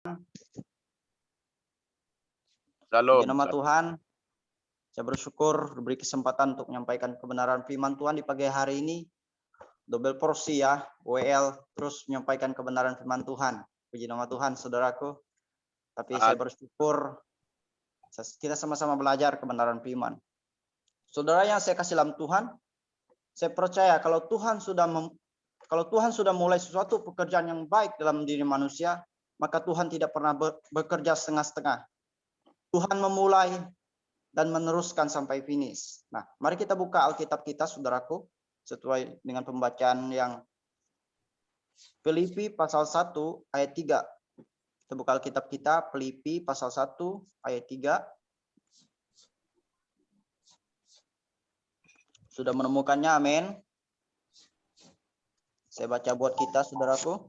Puji Shalom. nama Tuhan. Saya bersyukur diberi kesempatan untuk menyampaikan kebenaran firman Tuhan di pagi hari ini. Double porsi ya, WL terus menyampaikan kebenaran firman Tuhan. Puji nama Tuhan, saudaraku. Tapi saya bersyukur kita sama-sama belajar kebenaran firman. Saudara yang saya kasih dalam Tuhan, saya percaya kalau Tuhan sudah mulai sesuatu pekerjaan yang baik dalam diri manusia, maka Tuhan tidak pernah bekerja setengah-setengah. Tuhan memulai dan meneruskan sampai finish. Nah, mari kita buka Alkitab kita, saudaraku, sesuai dengan pembacaan yang Filipi pasal 1 ayat 3. Kita buka Alkitab kita, Filipi pasal 1 ayat 3. Sudah menemukannya, amin. Saya baca buat kita, saudaraku.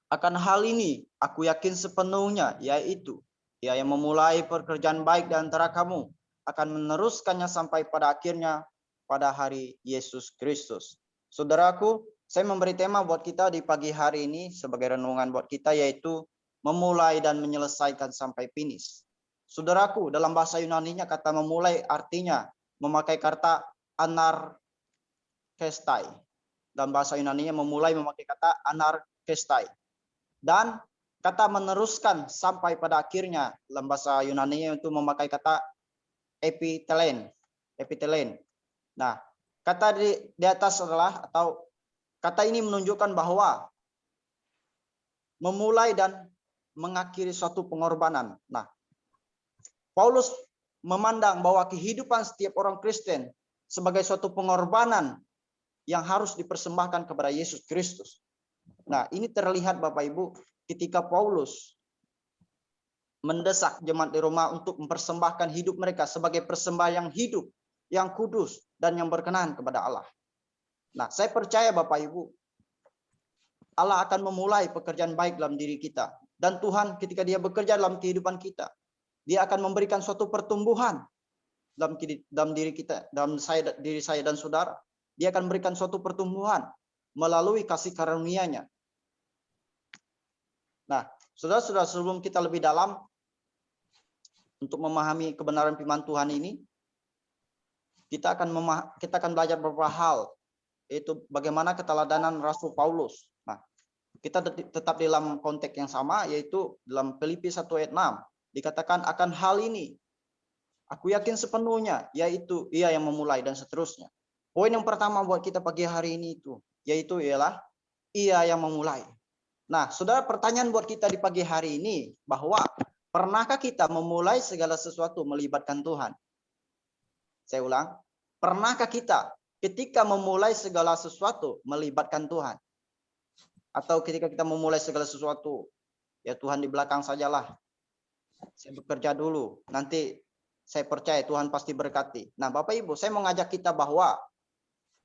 Akan hal ini, aku yakin sepenuhnya, yaitu Dia yang memulai pekerjaan baik di antara kamu akan meneruskannya sampai pada akhirnya pada hari Yesus Kristus. Saudaraku, saya memberi tema buat kita di pagi hari ini sebagai renungan buat kita, yaitu memulai dan menyelesaikan sampai finish. Saudaraku, dalam bahasa Yunani-nya kata memulai artinya memakai kata anarkestai. Dalam bahasa Yunani-nya memulai memakai kata anarkestai. Dan kata meneruskan sampai pada akhirnya dalam bahasa Yunani itu memakai kata epitelen. Nah, kata di atas adalah atau kata ini menunjukkan bahwa memulai dan mengakhiri suatu pengorbanan. Nah, Paulus memandang bahwa kehidupan setiap orang Kristen sebagai suatu pengorbanan yang harus dipersembahkan kepada Yesus Kristus. Nah, ini terlihat Bapak Ibu ketika Paulus mendesak jemaat di Roma untuk mempersembahkan hidup mereka sebagai persembahan yang hidup, yang kudus, dan yang berkenan kepada Allah. Nah, saya percaya Bapak Ibu, Allah akan memulai pekerjaan baik dalam diri kita. Dan Tuhan ketika Dia bekerja dalam kehidupan kita, Dia akan memberikan suatu pertumbuhan dalam diri kita, diri saya dan saudara. Dia akan memberikan suatu pertumbuhan melalui kasih karunia-Nya. Nah, saudara-saudara, sebelum kita lebih dalam untuk memahami kebenaran firman Tuhan ini, kita akan belajar beberapa hal, yaitu bagaimana keteladanan Rasul Paulus. Nah, kita tetap dalam konteks yang sama, yaitu dalam Filipi 1 ayat 6. Dikatakan akan hal ini, aku yakin sepenuhnya, yaitu Ia yang memulai dan seterusnya. Poin yang pertama buat kita pagi hari ini yaitu ialah Ia yang memulai. Nah, saudara, pertanyaan buat kita di pagi hari ini bahwa pernahkah kita memulai segala sesuatu melibatkan Tuhan? Saya ulang, pernahkah kita ketika memulai segala sesuatu melibatkan Tuhan? Atau ketika kita memulai segala sesuatu, ya Tuhan di belakang sajalah. Saya bekerja dulu, nanti saya percaya Tuhan pasti berkati. Nah, Bapak Ibu, saya mau ngajak kita bahwa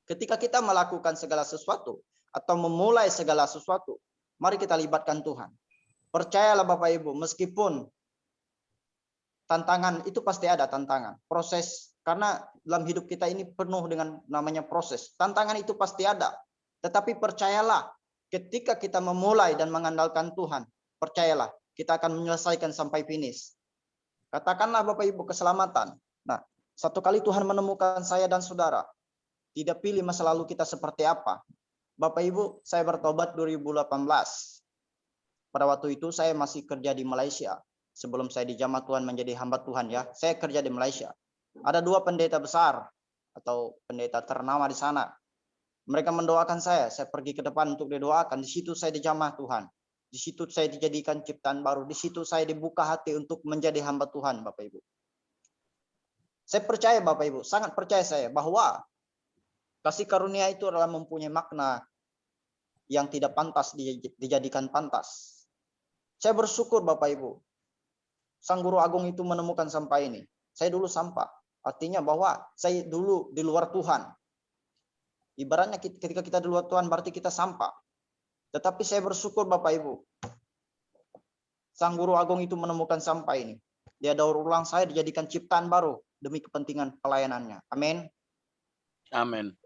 ketika kita melakukan segala sesuatu atau memulai segala sesuatu, mari kita libatkan Tuhan. Percayalah Bapak Ibu, meskipun tantangan itu pasti ada tantangan. Proses, karena dalam hidup kita ini penuh dengan namanya proses. Tantangan itu pasti ada. Tetapi percayalah, ketika kita memulai dan mengandalkan Tuhan, percayalah, kita akan menyelesaikan sampai finish. Katakanlah Bapak Ibu keselamatan. Nah, satu kali Tuhan menemukan saya dan saudara, tidak pilih masa lalu kita seperti apa. Bapak Ibu, saya bertobat 2018. Pada waktu itu saya masih kerja di Malaysia. Sebelum saya dijamah Tuhan menjadi hamba Tuhan ya, saya kerja di Malaysia. Ada 2 pendeta besar atau pendeta ternama di sana. Mereka mendoakan saya pergi ke depan untuk didoakan. Di situ saya dijamah Tuhan. Di situ saya dijadikan ciptaan baru. Di situ saya dibuka hati untuk menjadi hamba Tuhan, Bapak Ibu. Saya percaya Bapak Ibu, sangat percaya saya bahwa kasih karunia itu adalah mempunyai makna yang tidak pantas dijadikan pantas. Saya bersyukur Bapak Ibu, Sang Guru Agung itu menemukan sampah ini. Saya dulu sampah, artinya bahwa saya dulu di luar Tuhan. Ibaratnya ketika kita di luar Tuhan berarti kita sampah. Tetapi saya bersyukur Bapak Ibu, Sang Guru Agung itu menemukan sampah ini. Dia daur ulang saya dijadikan ciptaan baru demi kepentingan pelayanannya. Amin. Amin.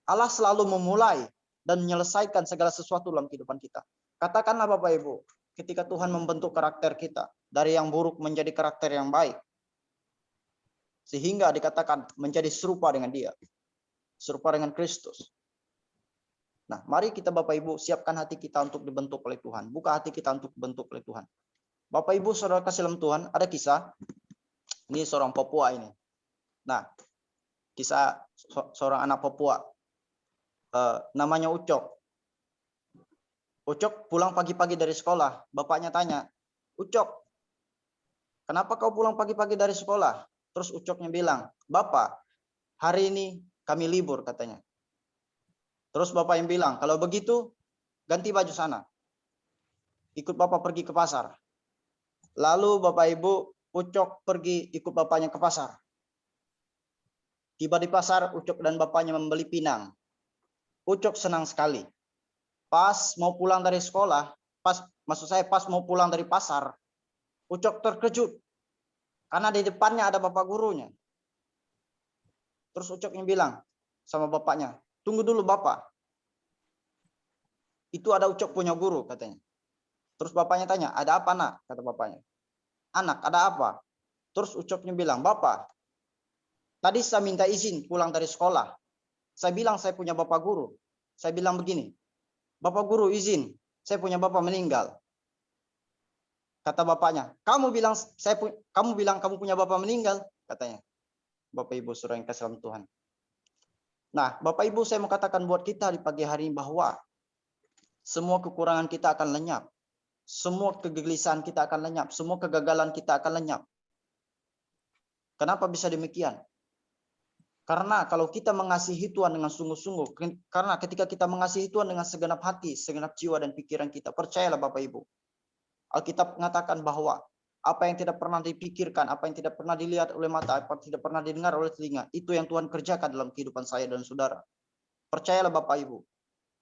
Allah selalu memulai dan menyelesaikan segala sesuatu dalam kehidupan kita. Katakanlah Bapak Ibu, ketika Tuhan membentuk karakter kita dari yang buruk menjadi karakter yang baik. Sehingga dikatakan menjadi serupa dengan Dia. Serupa dengan Kristus. Nah, mari kita Bapak Ibu siapkan hati kita untuk dibentuk oleh Tuhan. Buka hati kita untuk dibentuk oleh Tuhan. Bapak Ibu saudara kasih dalam Tuhan, ada kisah. Ini seorang Papua ini. Nah, kisah seorang anak Papua. Namanya Ucok. Ucok pulang pagi-pagi dari sekolah. Bapaknya tanya, Ucok, kenapa kau pulang pagi-pagi dari sekolah? Terus Ucoknya bilang, Bapak, hari ini kami libur katanya. Terus bapak yang bilang, kalau begitu ganti baju sana. Ikut bapak pergi ke pasar. Lalu bapak ibu Ucok pergi ikut bapaknya ke pasar. Tiba di pasar, Ucok dan bapaknya membeli pinang. Ucok senang sekali. Pas mau pulang dari sekolah, pas mau pulang dari pasar, Ucok terkejut. Karena di depannya ada bapak gurunya. Terus Ucok yang bilang sama bapaknya, tunggu dulu Bapak. Itu ada Ucok punya guru katanya. Terus bapaknya tanya, ada apa nak? Kata bapaknya. Anak, ada apa? Terus Ucoknya bilang, Bapak, tadi saya minta izin pulang dari sekolah. Saya bilang saya punya bapak guru. Saya bilang begini, Bapak guru izin, saya punya bapak meninggal. Kata bapaknya, kamu bilang kamu punya bapak meninggal, katanya. Bapak Ibu saudara yang kasih dalam Tuhan. Nah, Bapak Ibu saya mau katakan buat kita di pagi hari ini bahwa semua kekurangan kita akan lenyap. Semua kegelisahan kita akan lenyap. Semua kegagalan kita akan lenyap. Kenapa bisa demikian? Karena kalau kita mengasihi Tuhan dengan sungguh-sungguh, karena ketika kita mengasihi Tuhan dengan segenap hati, segenap jiwa dan pikiran kita, percayalah Bapak Ibu. Alkitab mengatakan bahwa apa yang tidak pernah dipikirkan, apa yang tidak pernah dilihat oleh mata, apa yang tidak pernah didengar oleh telinga, itu yang Tuhan kerjakan dalam kehidupan saya dan saudara. Percayalah Bapak Ibu,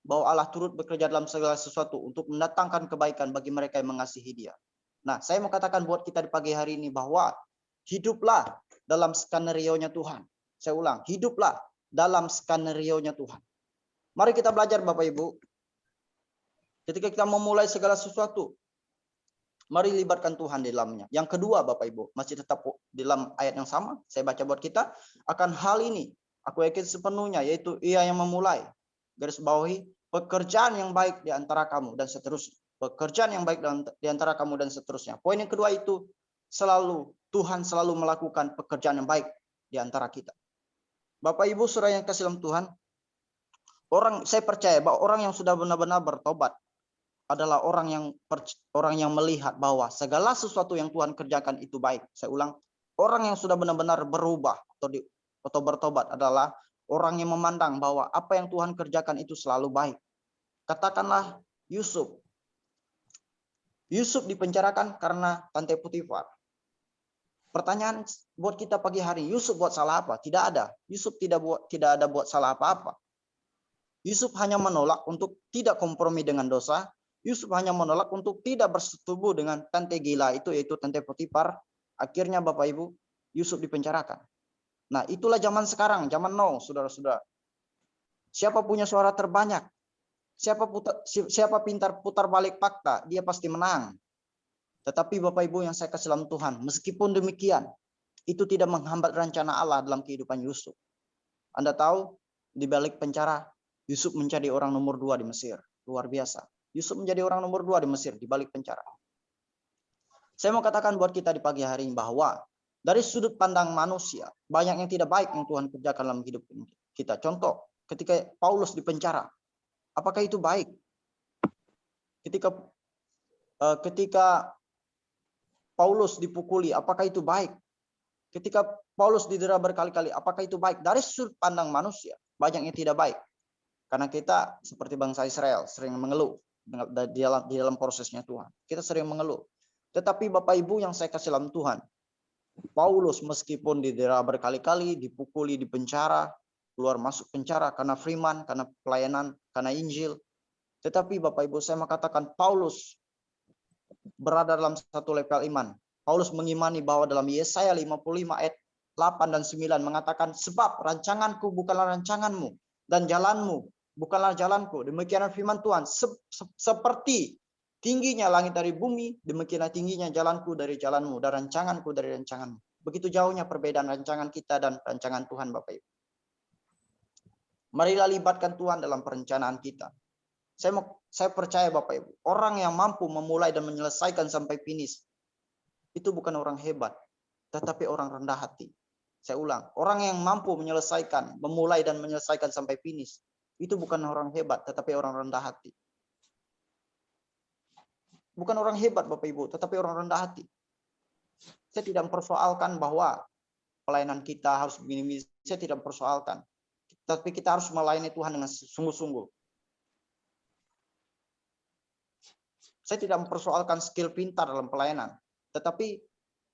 bahwa Allah turut bekerja dalam segala sesuatu untuk mendatangkan kebaikan bagi mereka yang mengasihi Dia. Nah, saya mau katakan buat kita di pagi hari ini bahwa hiduplah dalam skenario-nya Tuhan. Saya ulang, hiduplah dalam skenario-nya Tuhan. Mari kita belajar Bapak Ibu. Ketika kita memulai segala sesuatu, mari libatkan Tuhan di dalamnya. Yang kedua Bapak Ibu, masih tetap di dalam ayat yang sama, saya baca buat kita, akan hal ini aku yakin sepenuhnya, yaitu Ia yang memulai, garis bawahi, pekerjaan yang baik di antara kamu dan seterusnya. Pekerjaan yang baik di antara kamu dan seterusnya. Poin yang kedua itu, Tuhan selalu melakukan pekerjaan yang baik di antara kita. Bapak Ibu saudara yang kasih dalam Tuhan, saya percaya bahwa orang yang sudah benar-benar bertobat adalah orang yang melihat bahwa segala sesuatu yang Tuhan kerjakan itu baik. Saya ulang, orang yang sudah benar-benar berubah atau bertobat adalah orang yang memandang bahwa apa yang Tuhan kerjakan itu selalu baik. Katakanlah Yusuf. Yusuf dipenjarakan karena Tante Potifar. Pertanyaan buat kita pagi hari, Yusuf buat salah apa? Tidak ada. Yusuf tidak ada buat salah apa-apa. Yusuf hanya menolak untuk tidak kompromi dengan dosa. Yusuf hanya menolak untuk tidak bersetubuh dengan tante gila itu, yaitu Tante Potifar. Akhirnya Bapak Ibu, Yusuf dipenjarakan. Nah, itulah zaman sekarang, zaman now, saudara-saudara. Siapa punya suara terbanyak? Siapa pintar putar balik fakta, dia pasti menang. Tetapi Bapak Ibu yang saya kasih dalam Tuhan, meskipun demikian, itu tidak menghambat rencana Allah dalam kehidupan Yusuf. Anda tahu, di balik penjara, Yusuf menjadi orang nomor 2 di Mesir. Luar biasa. Yusuf menjadi orang nomor 2 di Mesir, di balik penjara. Saya mau katakan buat kita di pagi hari ini bahwa dari sudut pandang manusia, banyak yang tidak baik yang Tuhan kerjakan dalam hidup kita. Contoh, ketika Paulus di penjara, apakah itu baik? Ketika Paulus dipukuli, apakah itu baik? Ketika Paulus didera berkali-kali, apakah itu baik? Dari sudut pandang manusia, banyak yang tidak baik. Karena kita seperti bangsa Israel sering mengeluh di dalam prosesnya Tuhan. Kita sering mengeluh. Tetapi Bapak Ibu yang saya kasih dalam Tuhan, Paulus meskipun didera berkali-kali, dipukuli, dipenjara, keluar masuk penjara karena firman, karena pelayanan, karena Injil. Tetapi Bapak Ibu saya mengatakan Paulus berada dalam satu level iman. Paulus mengimani bahwa dalam Yesaya 55 ayat 8 dan 9 mengatakan, sebab rancanganku bukanlah rancanganmu dan jalanmu bukanlah jalanku. Demikian firman Tuhan. Seperti Tingginya langit dari bumi, demikianlah tingginya jalanku dari jalanmu, dan rancanganku dari rancanganmu. Begitu jauhnya perbedaan rancangan kita dan rancangan Tuhan, Bapak Ibu. Marilah libatkan Tuhan dalam perencanaan kita. Saya percaya Bapak Ibu, orang yang mampu memulai dan menyelesaikan sampai finish, itu bukan orang hebat, tetapi orang rendah hati. Saya ulang, orang yang mampu menyelesaikan, memulai dan menyelesaikan sampai finish, itu bukan orang hebat, tetapi orang rendah hati. Bukan orang hebat Bapak Ibu, tetapi orang rendah hati. Saya tidak mempersoalkan bahwa pelayanan kita harus begini, saya tidak mempersoalkan. Tapi kita harus melayani Tuhan dengan sungguh-sungguh. Saya tidak mempersoalkan skill pintar dalam pelayanan. Tetapi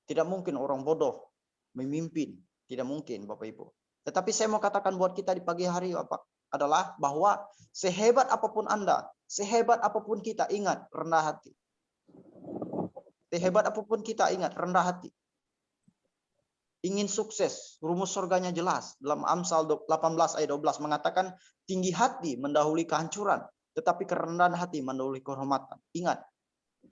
tidak mungkin orang bodoh memimpin. Tidak mungkin Bapak Ibu. Tetapi saya mau katakan buat kita di pagi hari adalah bahwa sehebat apapun Anda, sehebat apapun kita, ingat rendah hati. Sehebat apapun kita, ingat rendah hati. Ingin sukses, rumus surganya jelas. Dalam Amsal 18 ayat 12 mengatakan tinggi hati mendahului kehancuran, tetapi kerendahan hati mendahului kehormatan. Ingat,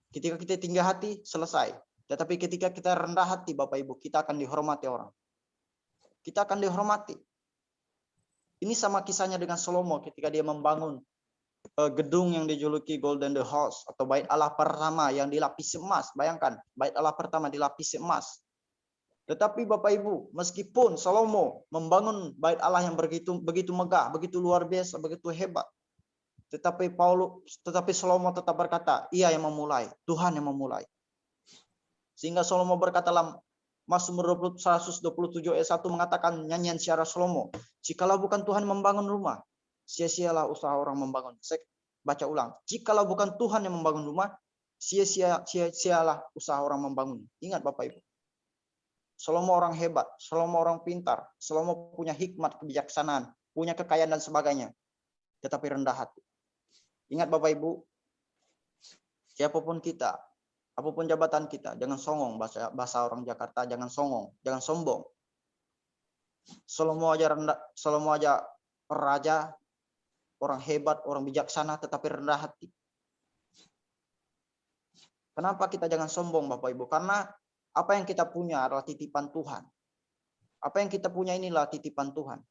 ketika kita tinggi hati selesai. Tetapi ketika kita rendah hati Bapak Ibu, kita akan dihormati orang. Kita akan dihormati. Ini sama kisahnya dengan Salomo ketika dia membangun gedung yang dijuluki Golden House atau bait Allah pertama yang dilapisi emas. Bayangkan, bait Allah pertama dilapisi emas. Tetapi Bapak Ibu, meskipun Salomo membangun bait Allah yang begitu megah, begitu luar biasa, begitu hebat, tetapi Salomo tetap berkata, ia yang memulai, Tuhan yang memulai. Sehingga Salomo berkata dalam Mazmur 127 ayat 1 mengatakan nyanyian syair Salomo, jikalau bukan Tuhan membangun rumah, sia-sialah usaha orang membangun. Saya baca ulang. Jikalau bukan Tuhan yang membangun rumah, sia-sialah usaha orang membangun. Ingat Bapak Ibu. Salomo orang hebat, Salomo orang pintar, Salomo punya hikmat, kebijaksanaan, punya kekayaan dan sebagainya. Tetapi rendah hati. Ingat Bapak Ibu, siapapun kita, apapun jabatan kita, jangan songong, bahasa orang Jakarta, jangan songong, jangan sombong. Salomo aja raja, orang hebat, orang bijaksana, tetapi rendah hati. Kenapa kita jangan sombong Bapak Ibu? Karena apa yang kita punya adalah titipan Tuhan. Apa yang kita punya inilah titipan Tuhan.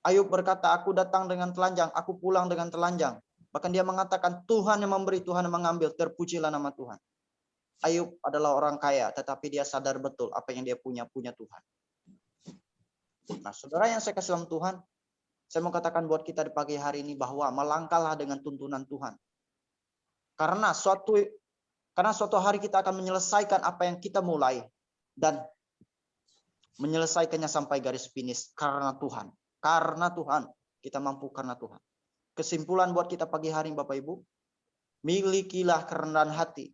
Ayub berkata, aku datang dengan telanjang, aku pulang dengan telanjang. Bahkan dia mengatakan, Tuhan yang memberi, Tuhan yang mengambil, terpujilah nama Tuhan. Ayub adalah orang kaya, tetapi dia sadar betul apa yang dia punya Tuhan. Nah, saudara yang saya kasih dalam Tuhan, saya mau katakan buat kita di pagi hari ini bahwa melangkahlah dengan tuntunan Tuhan. Karena suatu hari kita akan menyelesaikan apa yang kita mulai dan menyelesaikannya sampai garis finish karena Tuhan. Karena Tuhan, kita mampu karena Tuhan. Kesimpulan buat kita pagi hari Bapak Ibu, milikilah kerendahan hati.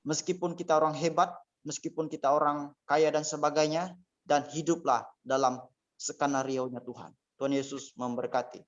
Meskipun kita orang hebat, meskipun kita orang kaya dan sebagainya, dan hiduplah dalam skenario-nya Tuhan. Tuhan Yesus memberkati.